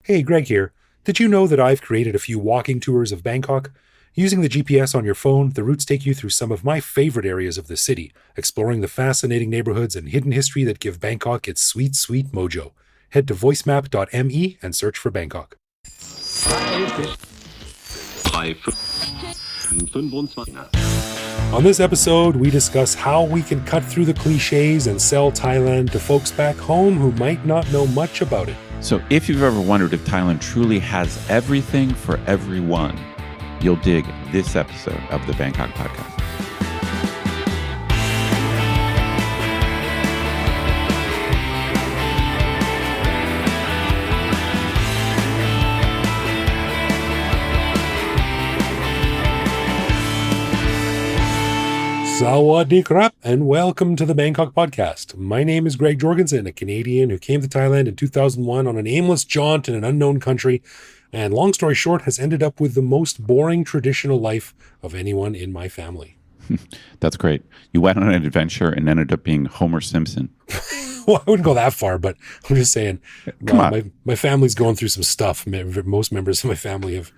Hey, Greg here. Did you know that I've created a few walking tours of Bangkok? Using the GPS on your phone, the routes take you through some of my favorite areas of the city, exploring the fascinating neighborhoods and hidden history that give Bangkok its sweet, sweet mojo. Head to voicemap.me and search for Bangkok. On this episode, we discuss how we can cut through the cliches and sell Thailand to folks back home who might not know much about it. So if you've ever wondered if Thailand truly has everything for everyone, you'll dig this episode of the Bangkok Podcast. Sawadee krap, and welcome to the Bangkok Podcast. My name is Greg Jorgensen, a Canadian who came to Thailand in 2001 on an aimless jaunt in an unknown country, and long story short, has ended up with the most boring traditional life of anyone in my family. That's great. You went on an adventure and ended up being Homer Simpson. Well, I wouldn't go that far, but I'm just saying, Come on. My family's going through some stuff. Most members of my family have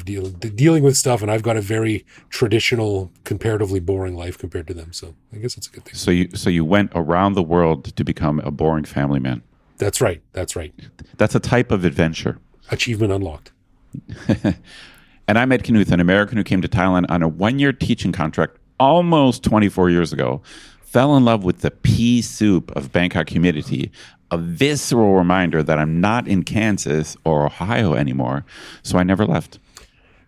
dealing with stuff, and I've got a very traditional, comparatively boring life compared to them. So I guess it's a good thing. So you went around the world to become a boring family man. That's right. That's That's a type of adventure. Achievement unlocked. And I'm Ed Knuth, an American who came to Thailand on a one-year teaching contract almost 24 years ago. Fell in love with the pea soup of Bangkok humidity, a visceral reminder that I'm not in Kansas or Ohio anymore, so I never left.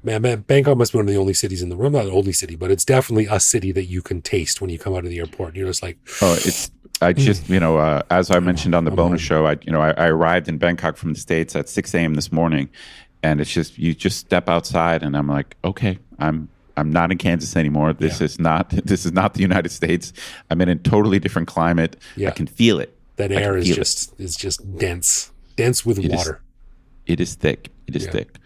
Man, Bangkok must be one of the only cities in the world. Not the only city, but it's definitely a city that you can taste when you come out of the airport. You're just like, as I mentioned on the bonus show, I arrived in Bangkok from the States at 6 a.m. this morning, and it's just, you just step outside and I'm like, okay, I'm not in Kansas anymore. This is not the United States. I'm in a totally different climate. Yeah. I can feel it. That air is just dense with water. It is thick. It is thick.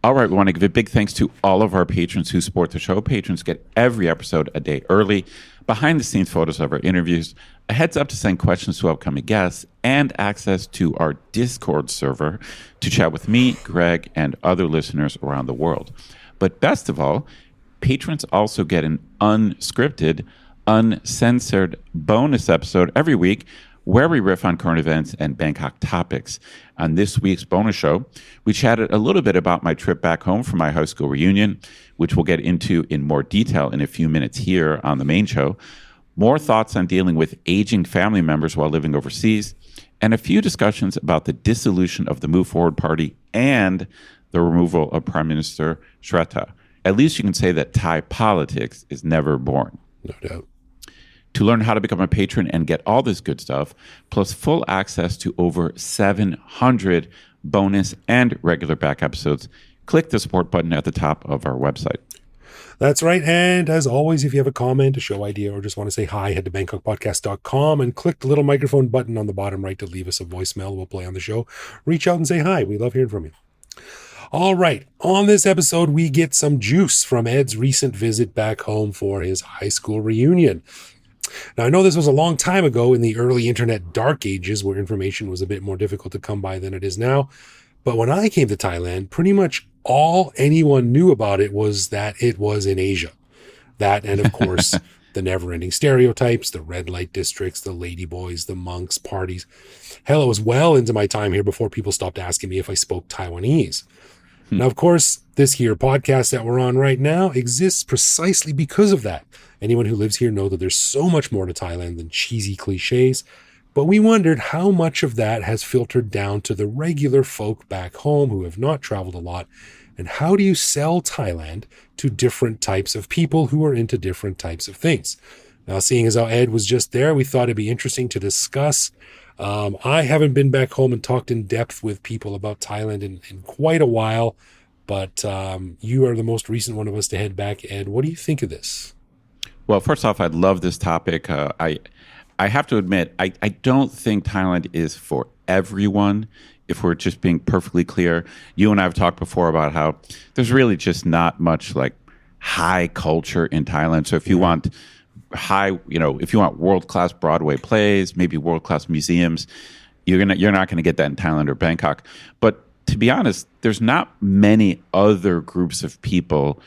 All right, we want to give a big thanks to all of our patrons who support the show. Patrons get every episode a day early, behind-the-scenes photos of our interviews, a heads up to send questions to upcoming guests, and access to our Discord server to chat with me, Greg, and other listeners around the world. But best of all, patrons also get an unscripted, uncensored bonus episode every week where we riff on current events and Bangkok topics. On this week's bonus show, we chatted a little bit about my trip back home from my high school reunion, which we'll get into in more detail in a few minutes here on the main show, more thoughts on dealing with aging family members while living overseas, and a few discussions about the dissolution of the Move Forward Party and the removal of Prime Minister Srettha. At least you can say that Thai politics is never boring. No doubt. To learn how to become a patron and get all this good stuff, plus full access to over 700 bonus and regular back episodes, click the support button at the top of our website. That's right. And as always, if you have a comment, a show idea, or just want to say hi, head to bangkokpodcast.com and click the little microphone button on the bottom right to leave us a voicemail. We'll play on the show. Reach out and say hi. We love hearing from you. All right, on this episode, we get some juice from Ed's recent visit back home for his high school reunion. Now, I know this was a long time ago in the early internet dark ages where information was a bit more difficult to come by than it is now. But when I came to Thailand, pretty much all anyone knew about it was that it was in Asia. That, and of course, the never-ending stereotypes, the red light districts, the ladyboys, the monks, parties. Hell, it was well into my time here before people stopped asking me if I spoke Taiwanese. Now, of course, this here podcast that we're on right now exists precisely because of that. Anyone who lives here knows that there's so much more to Thailand than cheesy cliches, but we wondered how much of that has filtered down to the regular folk back home who have not traveled a lot, and how do you sell Thailand to different types of people who are into different types of things? Now, seeing as how Ed was just there, we thought it'd be interesting to discuss. I haven't been back home and talked in depth with people about Thailand in quite a while, but you are the most recent one of us to head back. Ed, what do you think of this? Well, first off, I love this topic. I have to admit, I don't think Thailand is for everyone. If we're just being perfectly clear, you and I have talked before about how there's really just not much like high culture in Thailand. So if you want if you want world-class Broadway plays, maybe world-class museums, you're not going to get that in Thailand or Bangkok. But to be honest, there's not many other groups of people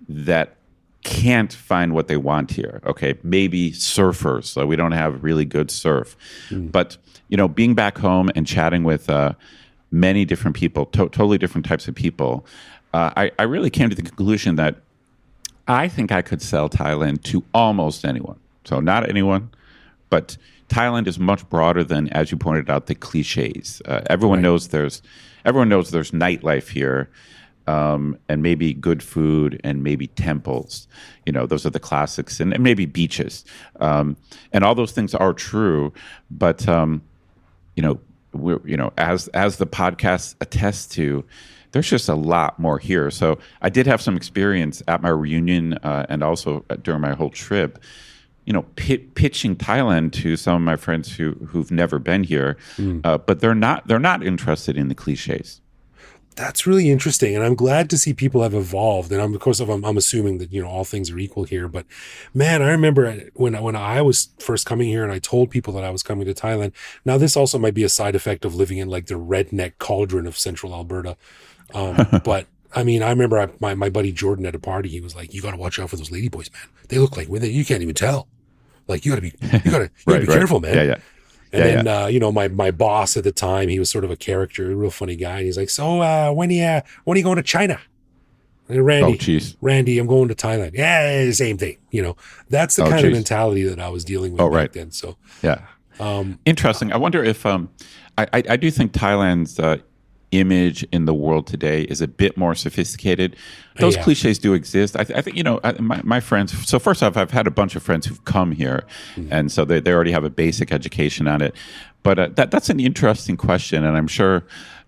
that can't find what they want here. Okay, maybe surfers. So we don't have really good surf, but being back home and chatting with many different people, totally different types of people, I really came to the conclusion that I think I could sell Thailand to almost anyone. So not anyone, but Thailand is much broader than, as you pointed out, the cliches. Everyone knows there's nightlife here. And maybe good food and maybe temples. Those are the classics, and maybe beaches. And all those things are true, but as the podcast attests to, there's just a lot more here. So I did have some experience at my reunion and also during my whole trip, pitching Thailand to some of my friends who've never been here, but they're not interested in the cliches. That's really interesting, and I'm glad to see people have evolved. And of course, I'm assuming that all things are equal here. But man, I remember when I was first coming here, and I told people that I was coming to Thailand. Now, this also might be a side effect of living in like the redneck cauldron of central Alberta. But I mean, I remember my buddy Jordan at a party. He was like, "You got to watch out for those ladyboys, man. They look like women. You can't even tell. Like you got to be careful, man." Yeah. And then, my boss at the time, he was sort of a character, a real funny guy. And he's like, "So, when are you going to China?" And Randy, oh, geez. Randy, I'm going to Thailand. Yeah, same thing. That's the kind of mentality that I was dealing with back then. So, yeah. Interesting. I wonder if, I do think Thailand's image in the world today is a bit more sophisticated. Those cliches do exist. I think, my friends, so first off, I've had a bunch of friends who've come here, and so they already have a basic education on it. But that's an interesting question, and I'm sure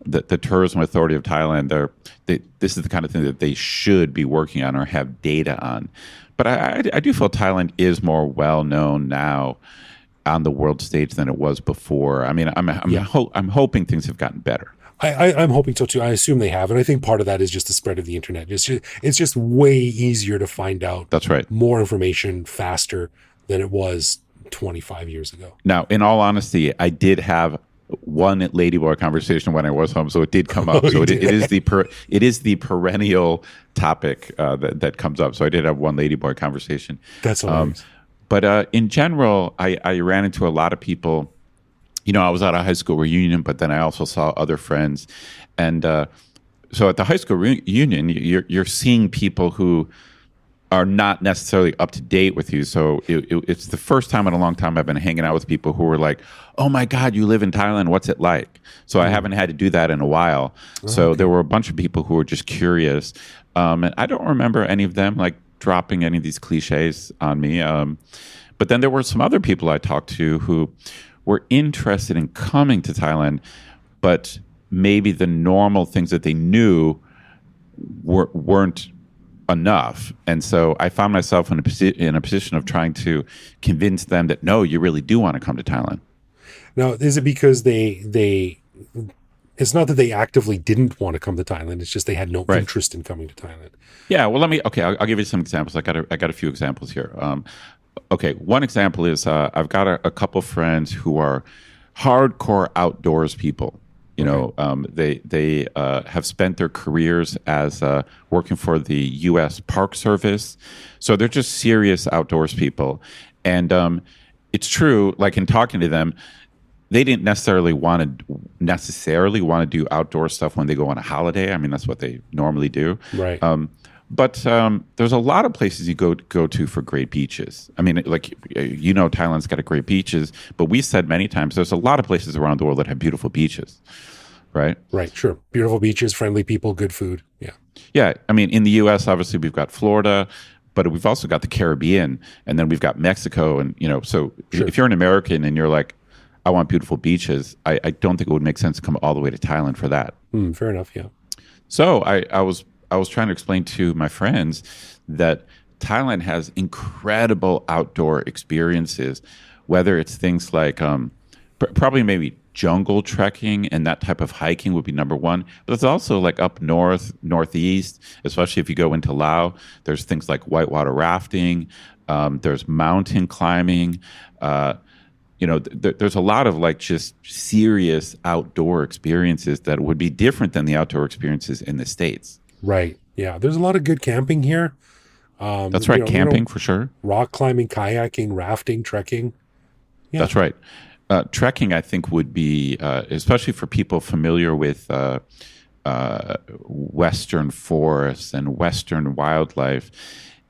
that the Tourism Authority of Thailand, this is the kind of thing that they should be working on or have data on. But I do feel Thailand is more well-known now on the world stage than it was before. I mean, I'm hoping things have gotten better. I'm hoping so too. I assume they have, and I think part of that is just the spread of the internet. It's just way easier to find out. That's right. More information faster than it was 25 years ago. Now, in all honesty, I did have one ladyboy conversation when I was home, so it did come up. So it is the perennial topic that comes up. So I did have one ladyboy conversation. That's hilarious. But in general, I ran into a lot of people. I was at a high school reunion, but then I also saw other friends. And so at the high school reunion, you're seeing people who are not necessarily up to date with you. So it's the first time in a long time I've been hanging out with people who were like, "Oh my God, you live in Thailand. What's it like?" So I haven't had to do that in a while. So there were a bunch of people who were just curious. And I don't remember any of them like dropping any of these cliches on me. But then there were some other people I talked to who were interested in coming to Thailand, but maybe the normal things that they knew weren't enough. And so I found myself in a position of trying to convince them that, no, you really do want to come to Thailand. Now, is it because they it's not that they actively didn't want to come to Thailand, it's just they had no interest in coming to Thailand? Yeah, well, I'll give you some examples. I got a few examples here. Okay, one example is I've got a couple friends who are hardcore outdoors people. They have spent their careers as working for the U.S. Park Service, so they're just serious outdoors people. And it's true, like in talking to them, they didn't necessarily want to do outdoor stuff when they go on a holiday. I mean, that's what they normally do. Right. But there's a lot of places you go to for great beaches. I mean, like, Thailand's got great beaches, but we've said many times there's a lot of places around the world that have beautiful beaches, right? Right, sure. Beautiful beaches, friendly people, good food. Yeah. Yeah, I mean, in the U.S., obviously, we've got Florida, but we've also got the Caribbean, and then we've got Mexico. And, so if you're an American and you're like, I want beautiful beaches, I don't think it would make sense to come all the way to Thailand for that. Fair enough, yeah. So I was trying to explain to my friends that Thailand has incredible outdoor experiences, whether it's things like probably maybe jungle trekking and that type of hiking would be number one. But it's also like up north, northeast, especially if you go into Laos, there's things like whitewater rafting, there's mountain climbing, there's a lot of like just serious outdoor experiences that would be different than the outdoor experiences in the States. Right. Yeah. There's a lot of good camping here. That's right. Camping for sure. Rock climbing, kayaking, rafting, trekking. Yeah. That's right. Trekking, I think, would be, especially for people familiar with Western forests and Western wildlife.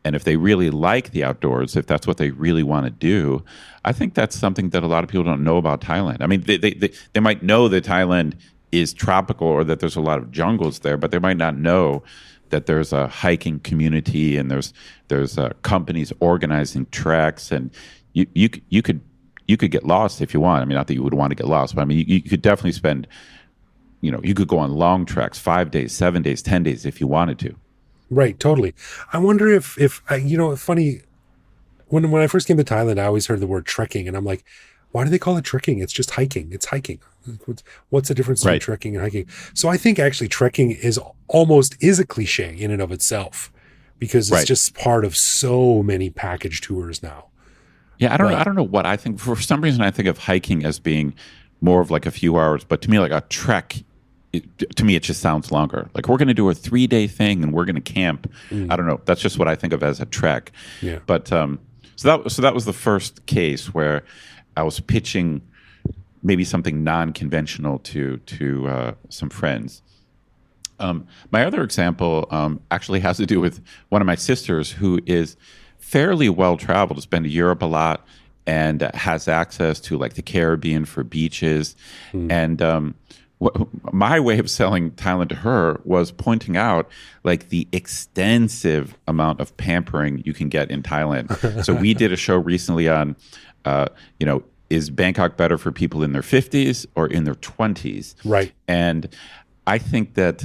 And if they really like the outdoors, if that's what they really want to do, I think that's something that a lot of people don't know about Thailand. I mean, they might know that Thailand is tropical or that there's a lot of jungles there, but they might not know that there's a hiking community and there's companies organizing treks, and you could get lost if you want. I mean, not that you would want to get lost, but I mean, you could definitely spend, you could go on long treks, 5 days, 7 days, 10 days if you wanted to. Right, totally. I wonder if funny, when I first came to Thailand, I always heard the word trekking, and I'm like, why do they call it trekking? It's just hiking. It's hiking. What's the difference between trekking and hiking? So I think actually trekking is a cliche in and of itself, because it's just part of so many package tours now. Yeah, I don't know what I think. For some reason, I think of hiking as being more of like a few hours, but to me, like a trek, to me, it just sounds longer. Like we're going to do a 3-day thing and we're going to camp. I don't know. That's just what I think of as a trek. Yeah. But so that was the first case where I was pitching maybe something non-conventional to some friends. My other example actually has to do with one of my sisters who is fairly well-traveled, has been to Europe a lot, and has access to like the Caribbean for beaches. And my way of selling Thailand to her was pointing out like the extensive amount of pampering you can get in Thailand. So we did a show recently on, is Bangkok better for people in their 50s or in their 20s? Right. And I think that,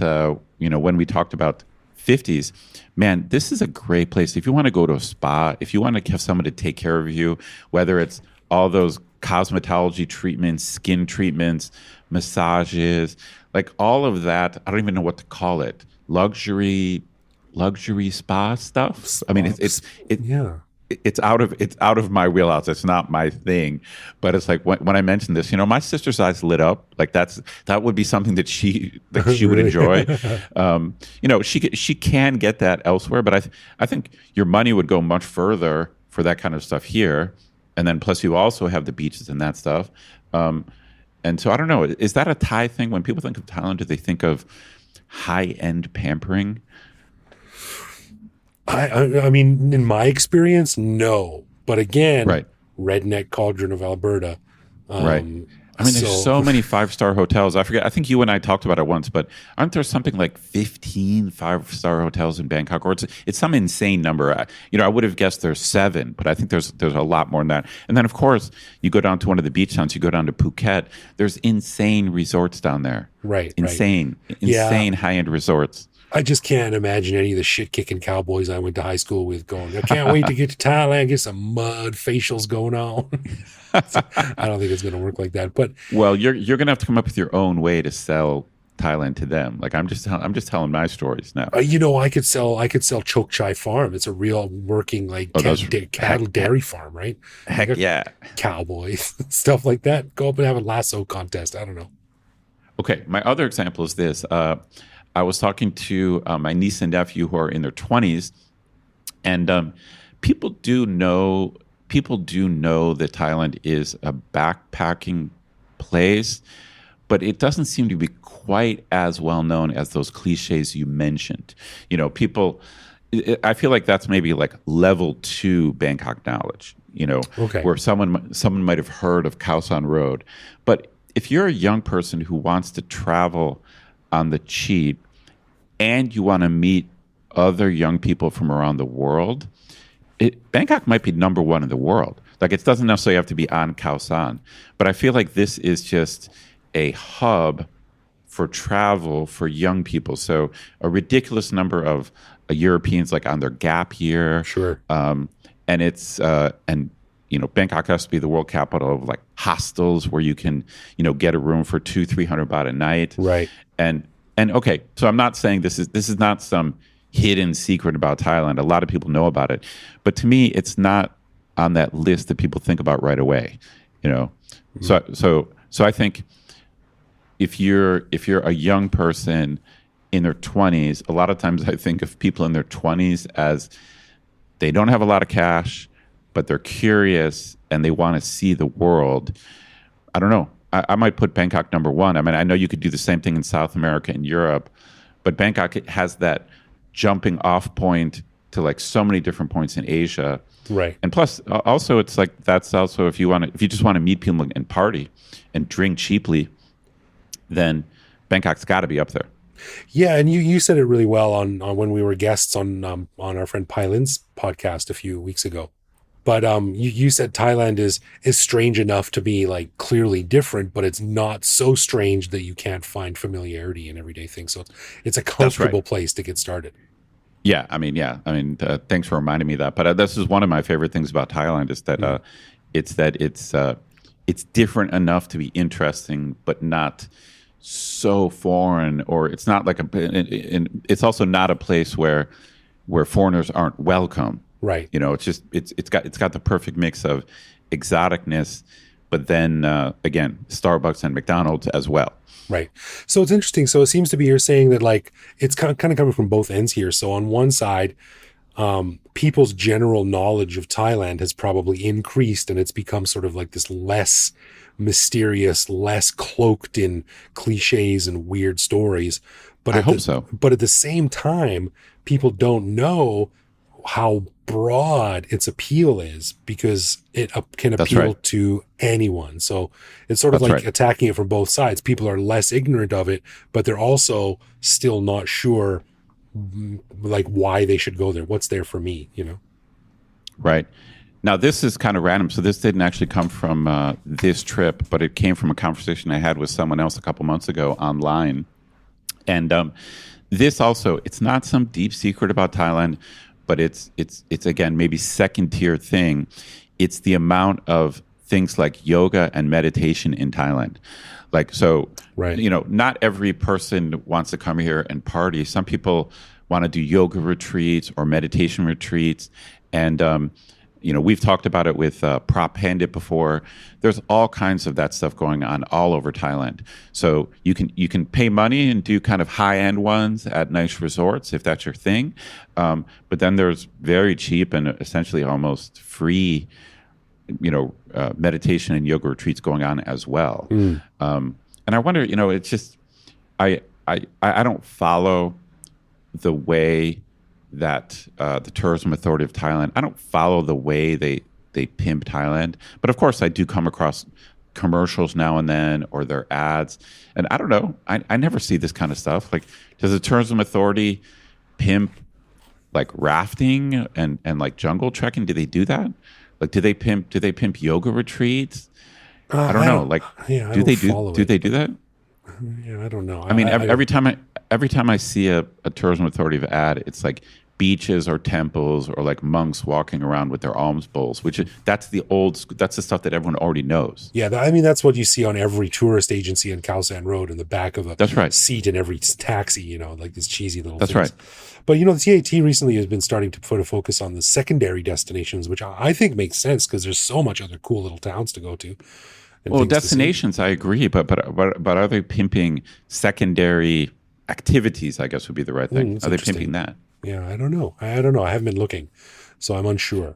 when we talked about 50s, man, this is a great place. If you want to go to a spa, if you want to have someone to take care of you, whether it's all those cosmetology treatments, skin treatments, massages, like all of that, I don't even know what to call it. Luxury spa stuff. I mean, it's out of my wheelhouse. It's not my thing. But it's like when I mentioned this, my sister's eyes lit up. Like that would be something that she would enjoy. She can get that elsewhere, but I think your money would go much further for that kind of stuff here. And then plus you also have the beaches and that stuff. And so I don't know, is that a Thai thing? When people think of Thailand, do they think of high-end pampering? I mean, in my experience, no. But again, right. Redneck cauldron of Alberta. Right. I mean, there's so many 5-star hotels. I forget. I think you and I talked about it once, but aren't there something like 15 5-star hotels in Bangkok? Or it's some insane number. I would have guessed there's 7, but I think there's a lot more than that. And then, of course, you go down to one of the beach towns. You go down to Phuket. There's insane resorts down there. Right. Insane high-end resorts. I just can't imagine any of the shit-kicking cowboys I went to high school with going, I can't wait to get to Thailand, get some mud facials going on. I don't think it's going to work like that. But well, you're going to have to come up with your own way to sell Thailand to them. Like I'm just telling my stories now. I could sell Choke Chai Farm. It's a real working cattle dairy farm, right? Heck yeah, cowboys, stuff like that. Go up and have a lasso contest. I don't know. Okay, my other example is this. I was talking to my niece and nephew who are in their 20s, and people do know that Thailand is a backpacking place, but it doesn't seem to be quite as well known as those cliches you mentioned. I feel like that's maybe like level 2 Bangkok knowledge, okay. Where someone might have heard of Khao San Road. But if you're a young person who wants to travel on the cheap and you want to meet other young people from around the world, Bangkok might be number 1 in the world. Like it doesn't necessarily have to be on Khao San, but I feel like this is just a hub for travel for young people. So a ridiculous number of Europeans like on their gap year. Sure. And it's Bangkok has to be the world capital of like hostels where you can get a room for 200-300 baht a night. Right. And okay, so I'm not saying this is not some hidden secret about Thailand. A lot of people know about it, but to me, it's not on that list that people think about right away. So I think if you're a young person in their 20s, a lot of times I think of people in their 20s as they don't have a lot of cash, but they're curious and they want to see the world. I don't know. I might put Bangkok number one. I mean, I know you could do the same thing in South America and Europe, but Bangkok has that jumping off point to like so many different points in Asia. Right. And plus, also, it's like that's also if you just want to meet people and party and drink cheaply, then Bangkok's got to be up there. Yeah, and you said it really well on when we were guests on our friend Pailin's podcast a few weeks ago. But you said Thailand is strange enough to be like clearly different, but it's not so strange that you can't find familiarity in everyday things. So it's a comfortable place to get started. Yeah, I mean, thanks for reminding me of that. But this is one of my favorite things about Thailand is that it's different enough to be interesting, but not so foreign, or it's not like it's also not a place where foreigners aren't welcome. Right. You know, it's got the perfect mix of exoticness, but then again, Starbucks and McDonald's as well. Right. So it's interesting. So it seems to be you're saying that like it's kind of coming from both ends here. So on one side, people's general knowledge of Thailand has probably increased, and it's become sort of like this less mysterious, less cloaked in cliches and weird stories. But I hope so. But at the same time, people don't know how broad its appeal is because it can appeal to anyone. So it's sort of like attacking it from both sides. People are less ignorant of it, but they're also still not sure like why they should go there. What's there for me, you know? Right. Now, this is kind of random. So this didn't actually come from this trip, but it came from a conversation I had with someone else a couple months ago online. And this also, it's not some deep secret about Thailand, but it's again, maybe second tier thing. It's the amount of things like yoga and meditation in Thailand. Like, so, you know, not every person wants to come here and party. Some people want to do yoga retreats or meditation retreats. And, you know, we've talked about it with Prop Pandit before. There's all kinds of that stuff going on all over Thailand. So you can pay money and do kind of high-end ones at nice resorts if that's your thing. But then there's very cheap and essentially almost free, you know, meditation and yoga retreats going on as well. And I wonder, you know, it's just I don't follow the way that the Tourism Authority of Thailand, I don't follow the way they pimp Thailand. But of course, I do come across commercials now and then or their ads. And I don't know, I never see this kind of stuff. Like, does the Tourism Authority pimp like rafting and like jungle trekking? Do they do that? Like, do they pimp yoga retreats? I don't know. Like, do they do that? Yeah, I don't know. I mean, every time I see a Tourism Authority ad, it's like beaches or temples or like monks walking around with their alms bowls, that's the stuff that everyone already knows. Yeah, I mean, that's what you see on every tourist agency on Khao San Road in the back of a seat in every taxi, you know, like these cheesy little things. Right. But, you know, the TAT recently has been starting to put a focus on the secondary destinations, which I think makes sense because there's so much other cool little towns to go to. Well, destinations, I agree, but are they pimping secondary activities? I guess would be the right thing. Are they pimping that? Yeah, I don't know. I haven't been looking, so I'm unsure.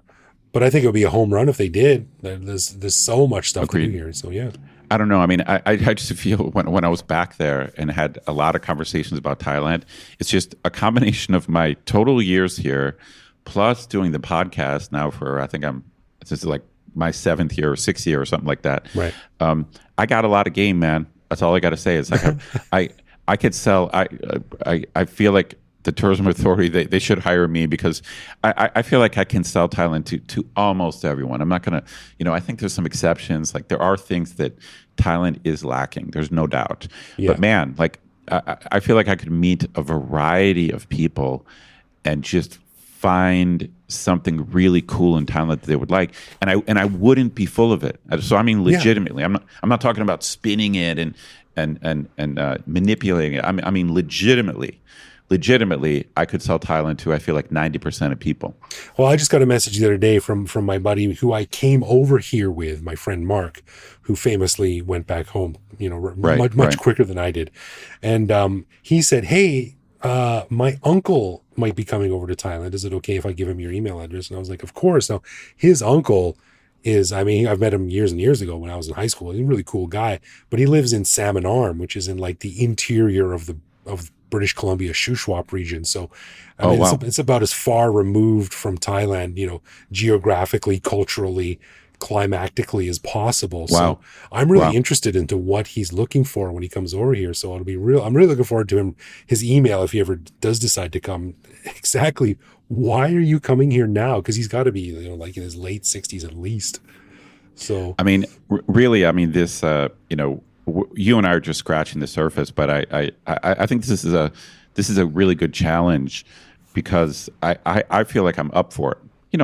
But I think it would be a home run if they did. There's so much stuff to do here. So yeah. I don't know. I mean, I just feel when I was back there and had a lot of conversations about Thailand, it's just a combination of my total years here, plus doing the podcast now for this is like my 7th year or 6th year or something like that. Right. I got a lot of game, man. That's all I got to say. It's like I could sell. I feel like the Tourism Authority, they should hire me because I feel like I can sell Thailand to almost everyone. I'm not going to, you know, I think there's some exceptions. Like there are things that Thailand is lacking. There's no doubt. Yeah. But man, like I feel like I could meet a variety of people and just find something really cool in Thailand that they would like, and I wouldn't be full of it. So I mean, legitimately, I'm not talking about spinning it and manipulating it. I mean, legitimately, legitimately, I could sell Thailand to, I feel like 90% of people. Well, I just got a message the other day from my buddy who I came over here with, my friend Mark, who famously went back home, Right, much right. quicker than I did. And he said, "Hey, my uncle might be coming over to Thailand. Is it okay if I give him your email address?" And I was like, "Of course." Now, his uncle is, I mean, I've met him years and years ago when I was in high school. He's a really cool guy, but he lives in Salmon Arm, which is in like the interior of British Columbia, Shuswap region. So, I Oh, mean, wow. it's about as far removed from Thailand, geographically, culturally, climatically as possible. So Wow. I'm really Wow. interested into what he's looking for when he comes over here. So it'll be real. I'm really looking forward to his email if he ever does decide to come. Exactly. Why are you coming here now? Because he's got to be, like in his late 60s at least. So I mean, really, I mean, this, you and I are just scratching the surface, but I think this is a really good challenge because I feel like I'm up for it.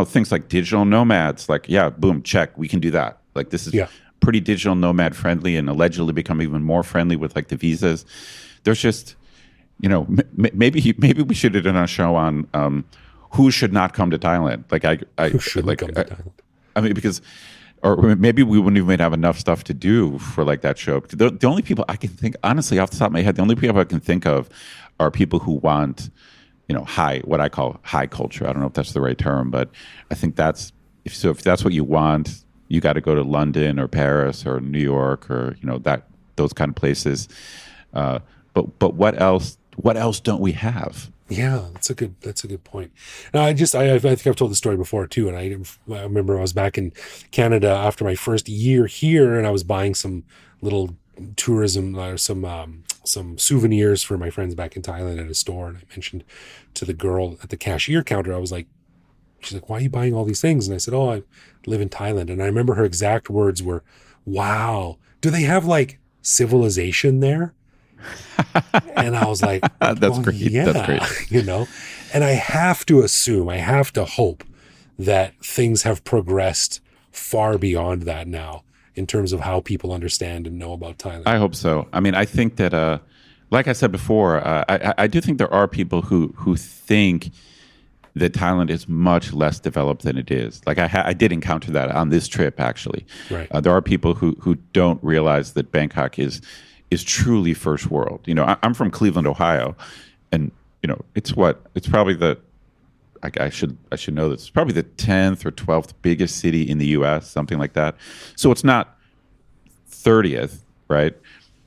Things like digital nomads, like, yeah, boom, check, we can do that. Like, this is yeah, pretty digital nomad friendly and allegedly become even more friendly with like the visas. There's just, maybe we should have done a show on who should not come to Thailand. Like, who shouldn't come to Thailand? I mean, because, or maybe we wouldn't even have enough stuff to do for like that show. The only people I can think, honestly, off the top of my head, the only people I can think of are people who want, what I call high culture. I don't know if that's the right term, but I think if that's what you want, you got to go to London or Paris or New York or, those kind of places. But what else don't we have? Yeah, that's a good point. Now, I think I've told the story before too. And I remember I was back in Canada after my first year here, and I was buying some little tourism or some souvenirs for my friends back in Thailand at a store. And I mentioned to the girl at the cashier counter, I was like, she's like, "Why are you buying all these things?" And I said, "Oh, I live in Thailand." And I remember her exact words were, "Wow, do they have like civilization there?" And I was like, That's "Well, great. yeah," That's great. And I have to hope that things have progressed far beyond that now in terms of how people understand and know about Thailand. I hope so. I mean, I think that, like I said before, I do think there are people who think that Thailand is much less developed than it is. Like I did encounter that on this trip, actually. Right. There are people who don't realize that Bangkok is truly first world. I'm from Cleveland, Ohio, and it's probably I should know this. It's probably the 10th or 12th biggest city in the U.S., something like that. So it's not 30th, right?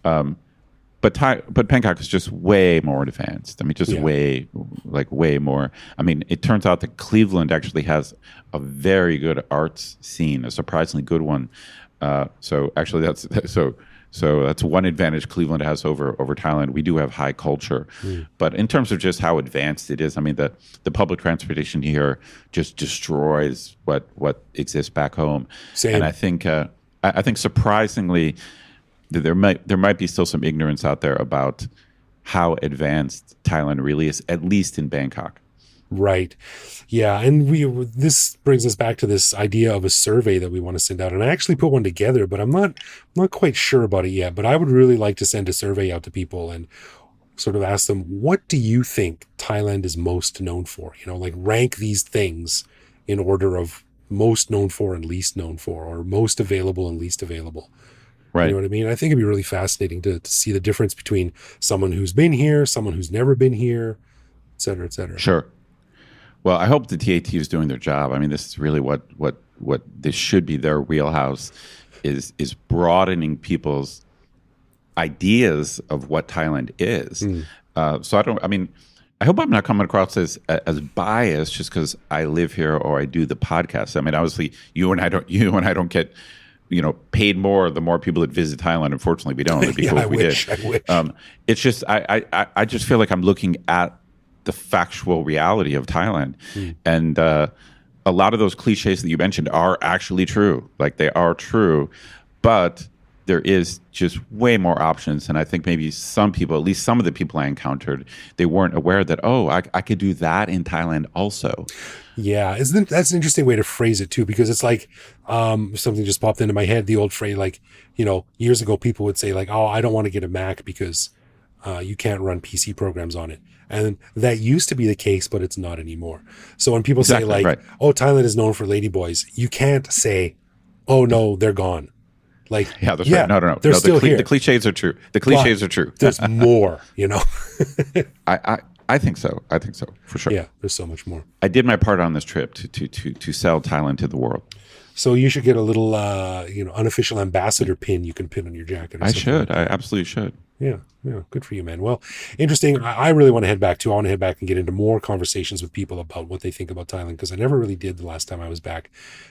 But Bangkok is just way more advanced. I mean, just way more. I mean, it turns out that Cleveland actually has a very good arts scene, a surprisingly good one. So actually, that's one advantage Cleveland has over Thailand. We do have high culture, but in terms of just how advanced it is, I mean, the public transportation here just destroys what exists back home. Same. And I think surprisingly, there might be still some ignorance out there about how advanced Thailand really is, at least in Bangkok. Right. Yeah. And this brings us back to this idea of a survey that we want to send out. And I actually put one together, but I'm not quite sure about it yet. But I would really like to send a survey out to people and sort of ask them, what do you think Thailand is most known for? Like rank these things in order of most known for and least known for, or most available and least available. Right. You know what I mean? I think it'd be really fascinating to see the difference between someone who's been here, someone who's never been here, et cetera, et cetera. Sure. Well, I hope the TAT is doing their job. I mean, this is really what this should be their wheelhouse, is broadening people's ideas of what Thailand is. I hope I'm not coming across as biased just because I live here or I do the podcast. I mean, obviously, you and I don't get paid more the more people that visit Thailand. Unfortunately, we don't. It'd be cool if we did. I wish. It's just I just feel like I'm looking at the factual reality of Thailand, and a lot of those cliches that you mentioned are actually true. Like, they are true, but there is just way more options. And I think maybe some people, at least some of the people I encountered, they weren't aware that, I could do that in Thailand also. Yeah, that's an interesting way to phrase it too, because it's like something just popped into my head. The old phrase, like, years ago, people would say like, "Oh, I don't want to get a Mac because You can't run PC programs on it. And that used to be the case, but it's not anymore. So when people say like, right. oh, Thailand is known for ladyboys, you can't say, oh no, they're gone. Like, Yeah, that's right. No. They're still here. The cliches are true. The cliches are true. There's more, you know? I think so. I think so, for sure. Yeah, there's so much more. I did my part on this trip to sell Thailand to the world. So you should get a little, unofficial ambassador pin you can pin on your jacket. I should. I absolutely should. Yeah. Good for you, man. Well, interesting. I really want to head back too. I want to head back and get into more conversations with people about what they think about Thailand, because I never really did the last time I was back.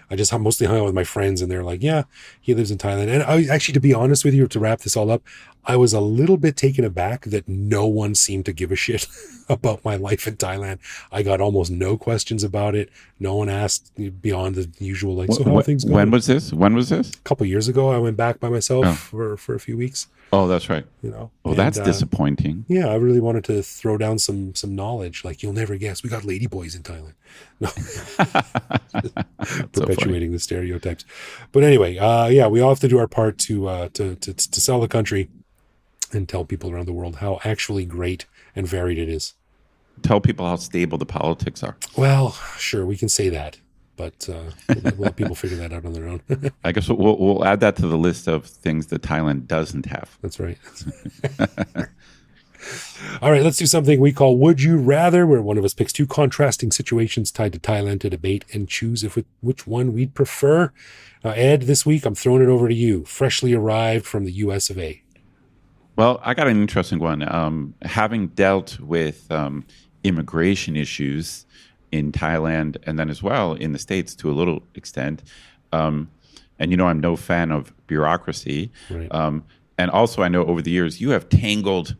I just mostly hung out with my friends, and they're like, yeah, he lives in Thailand. And I actually, to be honest with you, to wrap this all up, I was a little bit taken aback that no one seemed to give a shit about my life in Thailand. I got almost no questions about it. No one asked beyond the usual, like, so how are things going? When was this? A couple years ago. I went back by myself for a few weeks. Oh, that's right. Well, that's disappointing. Yeah, I really wanted to throw down some knowledge. Like, you'll never guess, we got ladyboys in Thailand. No, perpetuating the stereotypes. But anyway, we all have to do our part to sell the country and tell people around the world how actually great and varied it is. Tell people how stable the politics are. Well, sure, we can say that. But we'll let people figure that out on their own. I guess we'll add that to the list of things that Thailand doesn't have. That's right. All right, let's do something we call Would You Rather, where one of us picks two contrasting situations tied to Thailand to debate and choose which one we'd prefer. Ed, this week I'm throwing it over to you, freshly arrived from the US of A. Well, I got an interesting one. Having dealt with immigration issues in Thailand and then as well in the States to a little extent. And I'm no fan of bureaucracy. Right. And also I know over the years you have tangled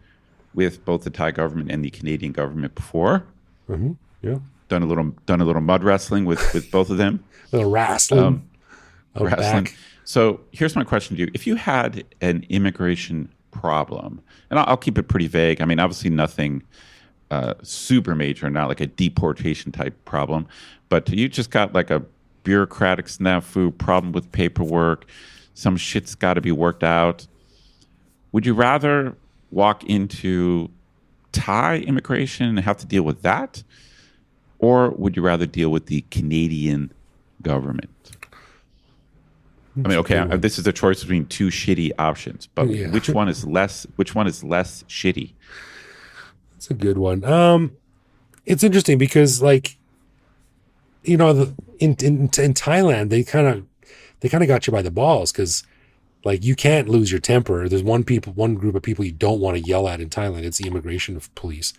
with both the Thai government and the Canadian government before. Mm-hmm. Yeah. Done a little mud wrestling with both of them. A little wrestling. Back. So here's my question to you. If you had an immigration problem, and I'll keep it pretty vague. I mean, obviously nothing super major, not like a deportation type problem, but you just got like a bureaucratic snafu problem with paperwork. Some shit's got to be worked out. Would you rather walk into Thai immigration and have to deal with that? Or would you rather deal with the Canadian government? I mean, okay, this is a choice between two shitty options, but which one is less shitty? That's a good one. It's interesting because, like, in Thailand, they kind of got you by the balls because, like, you can't lose your temper. There's one group of people you don't want to yell at in Thailand. It's the immigration police.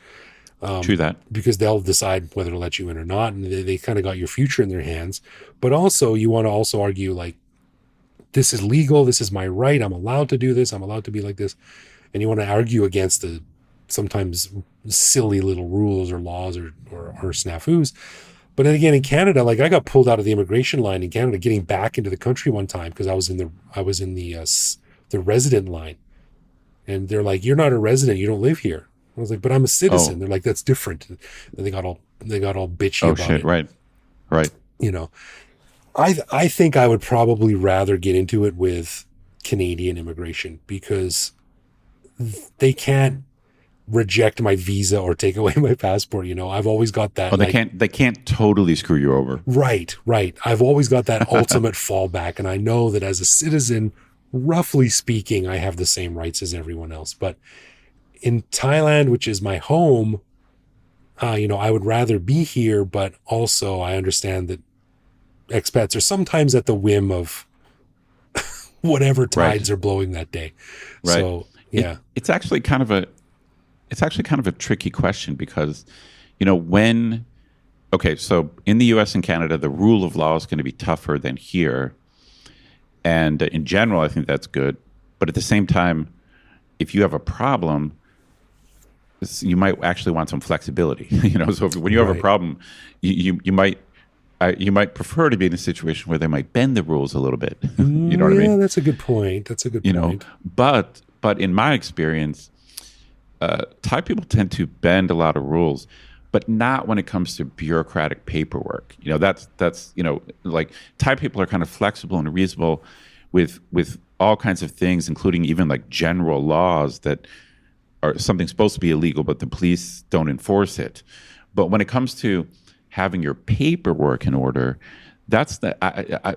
True that. Because they'll decide whether to let you in or not, and they kind of got your future in their hands. But also, you want to also argue, like, this is legal. This is my right. I'm allowed to do this. I'm allowed to be like this. And you want to argue against the sometimes silly little rules or laws or snafus. But then again, in Canada, like, I got pulled out of the immigration line in Canada getting back into the country one time because I was in the resident line, and they're like, "You're not a resident. You don't live here." I was like, "But I'm a citizen." Oh. They're like, "That's different." And they got all bitchy about it. Right. I think I would probably rather get into it with Canadian immigration because they can't reject my visa or take away my passport. I've always got that. Oh, they can't totally screw you over. Right. I've always got that ultimate fallback. And I know that as a citizen, roughly speaking, I have the same rights as everyone else. But in Thailand, which is my home, I would rather be here, but also I understand that expats are sometimes at the whim of whatever tides are blowing that day. Right. So, yeah. It's actually kind of a tricky question because, so in the US and Canada, the rule of law is going to be tougher than here. And in general, I think that's good. But at the same time, if you have a problem, you might actually want some flexibility. So when you have a problem, you might prefer to be in a situation where they might bend the rules a little bit. You know what I mean? Yeah, that's a good point. Point. But in my experience, Thai people tend to bend a lot of rules, but not when it comes to bureaucratic paperwork. That's like Thai people are kind of flexible and reasonable with all kinds of things, including even like general laws that or something's supposed to be illegal, but the police don't enforce it. But when it comes to having your paperwork in order, that's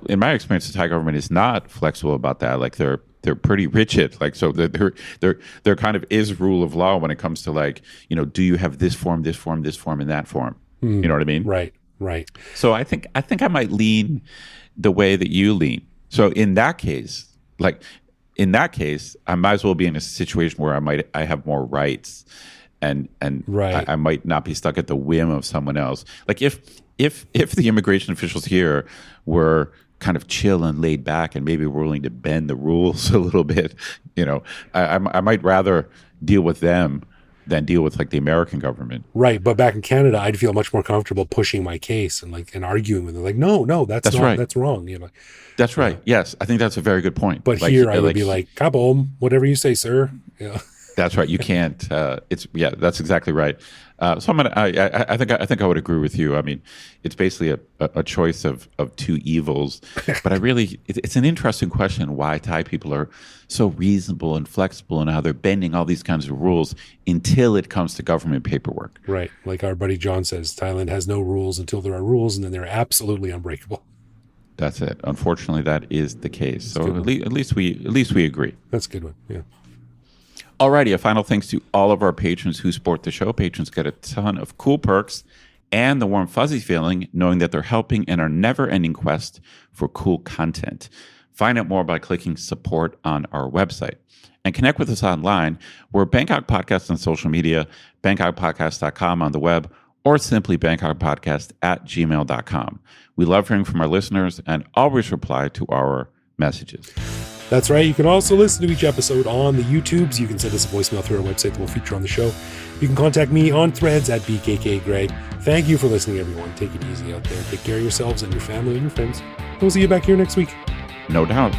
in my experience, the Thai government is not flexible about that. Like they're pretty rigid. Like, so there kind of is rule of law when it comes to like, do you have this form, this form, this form, and that form? You know what I mean? Right. So I think I might lean the way that you lean. So in that case, I might as well be in a situation where I have more rights, and right. I might not be stuck at the whim of someone else. Like if the immigration officials here were kind of chill and laid back and maybe willing to bend the rules a little bit, I might rather deal with them than deal with like the American government. Right. But back in Canada, I'd feel much more comfortable pushing my case and arguing with them. Like, no, that's not right. That's wrong. That's right. Yes. I think that's a very good point. But here I would be like, kaboom, whatever you say, sir. Yeah. That's right. You can't. That's exactly right. So I think I would agree with you. I mean, it's basically a choice of two evils. But it's an interesting question why Thai people are so reasonable and flexible and how they're bending all these kinds of rules until it comes to government paperwork. Right. Like our buddy John says, Thailand has no rules until there are rules, and then they're absolutely unbreakable. That's it. Unfortunately, that is the case. So at least we agree. That's a good one. Yeah. Alrighty, a final thanks to all of our patrons who support the show. Patrons get a ton of cool perks and the warm, fuzzy feeling knowing that they're helping in our never-ending quest for cool content. Find out more by clicking support on our website. And connect with us online. We're Bangkok Podcast on social media, bangkokpodcast.com on the web, or simply bangkokpodcast@gmail.com. We love hearing from our listeners and always reply to our messages. That's right. You can also listen to each episode on the YouTubes. You can send us a voicemail through our website that we'll feature on the show. You can contact me on Threads at BKKGreg. Thank you for listening, everyone. Take it easy out there. Take care of yourselves and your family and your friends. We'll see you back here next week. No doubt.